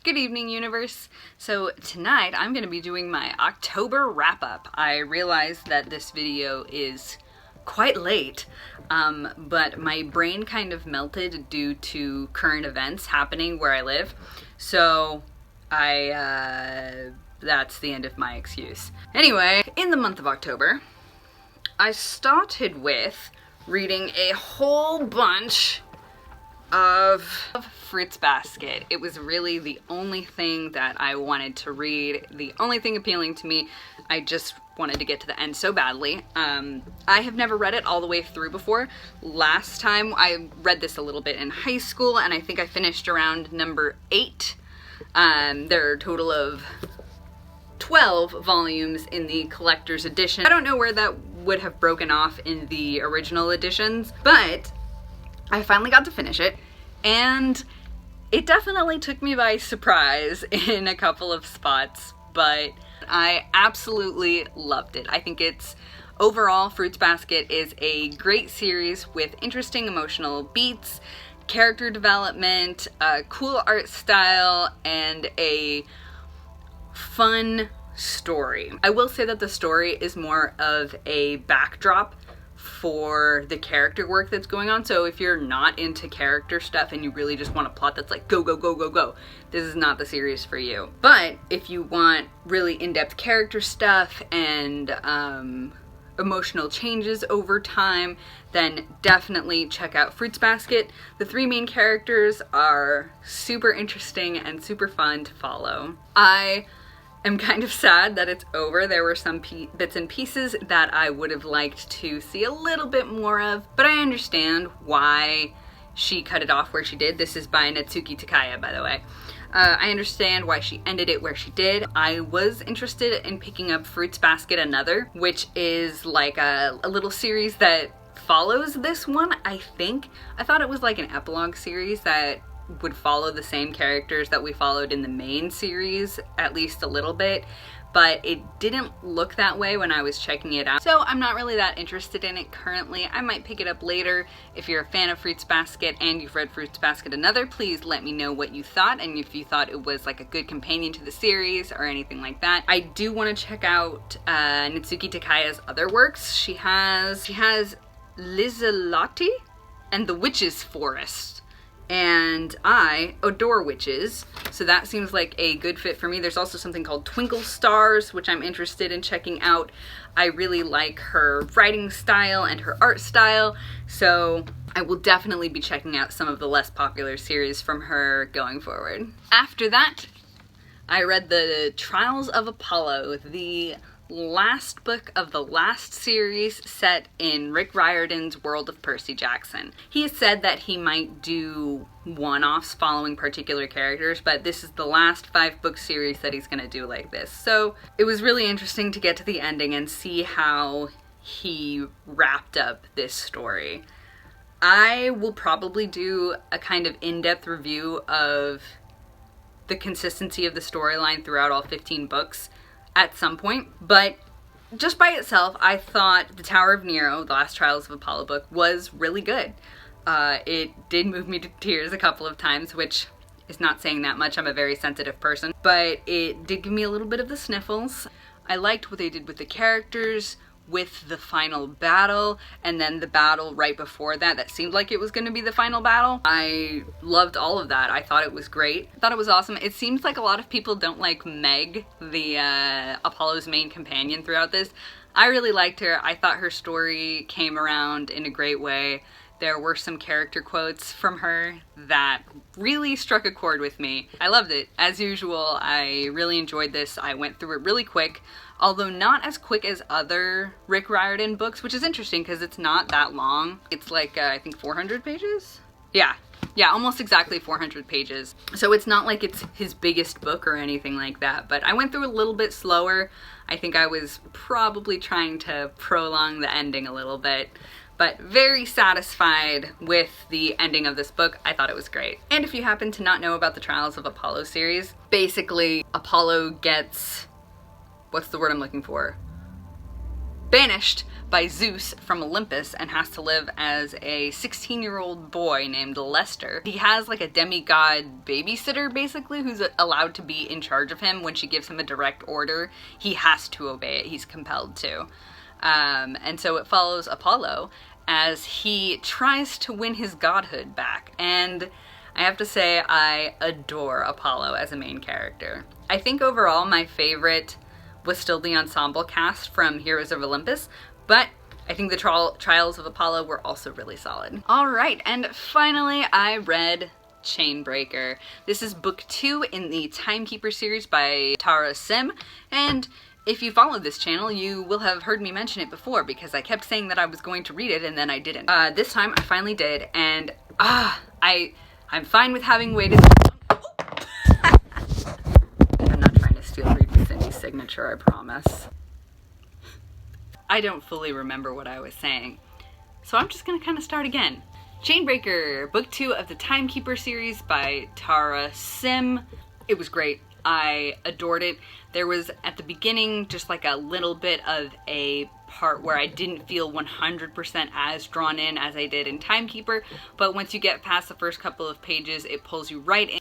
Good evening, universe. So tonight I'm going to be doing my October wrap-up. I realize that this video is quite late, but my brain kind of melted due to current events happening where I live. So that's the end of my excuse. Anyway, in the month of October, I started with reading a whole bunch of Fruits Basket. It was really the only thing that I wanted to read, the only thing appealing to me. I just wanted to get to the end so badly. I have never read it all the way through before. Last time I read this a little bit in high school, and I think I finished around number 8. There are a total of 12 volumes in the collector's edition. I don't know where that would have broken off in the original editions, but I finally got to finish it, and it definitely took me by surprise in a couple of spots, but I absolutely loved it. I think it's overall, Fruits Basket is a great series with interesting emotional beats, character development, a cool art style, and a fun story. I will say that the story is more of a backdrop for the character work that's going on. So if you're not into character stuff and you really just want a plot that's like go, go, go, go, go, this is not the series for you. But if you want really in-depth character stuff and emotional changes over time, then definitely check out Fruits Basket. The 3 main characters are super interesting and super fun to follow. I am kind of sad that it's over. There were some bits and pieces that I would have liked to see a little bit more of, but I understand why she cut it off where she did. This is by Natsuki Takaya, by the way. I understand why she ended it where she did. I was interested in picking up Fruits Basket Another, which is like a little series that follows this one, I think. I thought it was like an epilogue series that would follow the same characters that we followed in the main series, at least a little bit, but it didn't look that way when I was checking it out. So I'm not really that interested in it currently. I might pick it up later. If you're a fan of Fruits Basket and you've read Fruits Basket Another, please let me know what you thought, and if you thought it was like a good companion to the series or anything like that. I do want to check out Natsuki Takaya's other works. She has Lizelati and the Witch's Forest. And I adore witches, so that seems like a good fit for me. There's also something called Twinkle Stars, which I'm interested in checking out. I really like her writing style and her art style, so I will definitely be checking out some of the less popular series from her going forward. After that, I read the Trials of Apollo, the last book of the last series set in Rick Riordan's world of Percy Jackson. He has said that he might do one-offs following particular characters, but this is the last 5-book series that he's gonna do like this. So it was really interesting to get to the ending and see how he wrapped up this story. I will probably do a kind of in-depth review of the consistency of the storyline throughout all 15 books at some point, but just by itself, I thought The Tower of Nero, the last Trials of Apollo book, was really good. It did move me to tears a couple of times, which is not saying that much. I'm a very sensitive person, but it did give me a little bit of the sniffles. I liked what they did with the characters, with the final battle, and then the battle right before that that seemed like it was going to be the final battle. I loved all of that. I thought it was great. I thought it was awesome. It seems like a lot of people don't like Meg, the Apollo's main companion throughout this. I really liked her. I thought her story came around in a great way. There were some character quotes from her that really struck a chord with me. I loved it. As usual, I really enjoyed this. I went through it really quick, although not as quick as other Rick Riordan books, which is interesting because it's not that long. It's like, I think 400 pages? Yeah, almost exactly 400 pages. So it's not like it's his biggest book or anything like that, but I went through a little bit slower. I think I was probably trying to prolong the ending a little bit, but very satisfied with the ending of this book. I thought it was great. And if you happen to not know about the Trials of Apollo series, basically Apollo gets, what's the word I'm looking for? banished by Zeus from Olympus and has to live as a 16-year-old boy named Lester. He has like a demigod babysitter basically who's allowed to be in charge of him. When she gives him a direct order, he has to obey it. He's compelled to. And so it follows Apollo as he tries to win his godhood back. And I have to say, I adore Apollo as a main character. I think overall my favorite was still the ensemble cast from Heroes of Olympus, but I think the Trials of Apollo were also really solid. Alright, and finally I read Chainbreaker. This is book 2 in the Timekeeper series by Tara Sim, and if you follow this channel, you will have heard me mention it before because I kept saying that I was going to read it and then I didn't. This time I finally did, and I'm fine with having waited. I'm not trying to steal Reed Cindy's signature, I promise. I don't fully remember what I was saying, so I'm just gonna kind of start again. Chainbreaker, book 2 of the Timekeeper series by Tara Sim. It was great. I adored it. There was at the beginning just like a little bit of a part where I didn't feel 100% as drawn in as I did in Timekeeper, but once you get past the first couple of pages, it pulls you right in.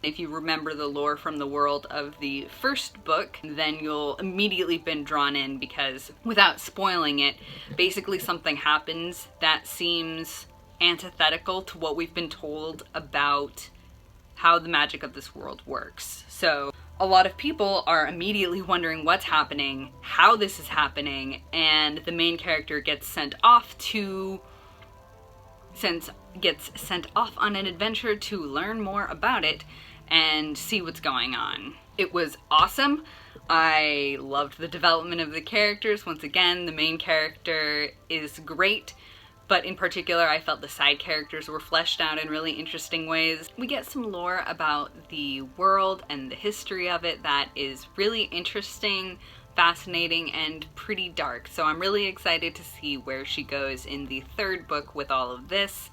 If you remember the lore from the world of the first book, then you'll immediately been drawn in because, without spoiling it, basically something happens that seems antithetical to what we've been told about how the magic of this world works. So a lot of people are immediately wondering what's happening, how this is happening, and the main character gets sent off on an adventure to learn more about it and see what's going on. It was awesome. I loved the development of the characters. Once again, the main character is great, but in particular, I felt the side characters were fleshed out in really interesting ways. We get some lore about the world and the history of it that is really interesting, fascinating, and pretty dark. So I'm really excited to see where she goes in the third book with all of this.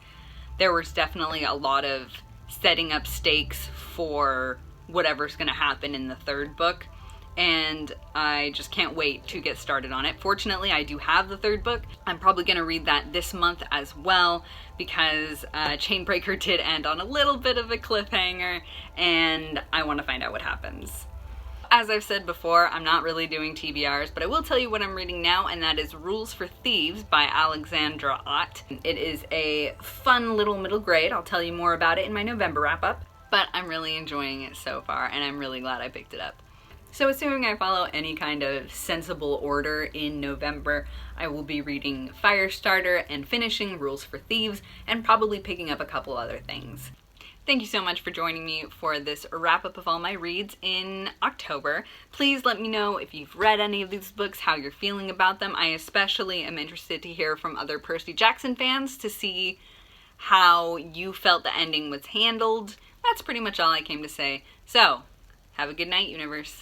There was definitely a lot of setting up stakes for whatever's gonna happen in the third book, and I just can't wait to get started on it. Fortunately, I do have the third book. I'm probably gonna read that this month as well because Chainbreaker did end on a little bit of a cliffhanger and I want to find out what happens. As I've said before, I'm not really doing TBRs, but I will tell you what I'm reading now, and that is Rules for Thieves by Alexandra Ott. It is a fun little middle grade. I'll tell you more about it in my November wrap-up, but I'm really enjoying it so far, and I'm really glad I picked it up. So assuming I follow any kind of sensible order in November, I will be reading Firestarter and finishing Rules for Thieves, and probably picking up a couple other things. Thank you so much for joining me for this wrap-up of all my reads in October. Please let me know if you've read any of these books, how you're feeling about them. I especially am interested to hear from other Percy Jackson fans to see how you felt the ending was handled. That's pretty much all I came to say. So, have a good night, universe.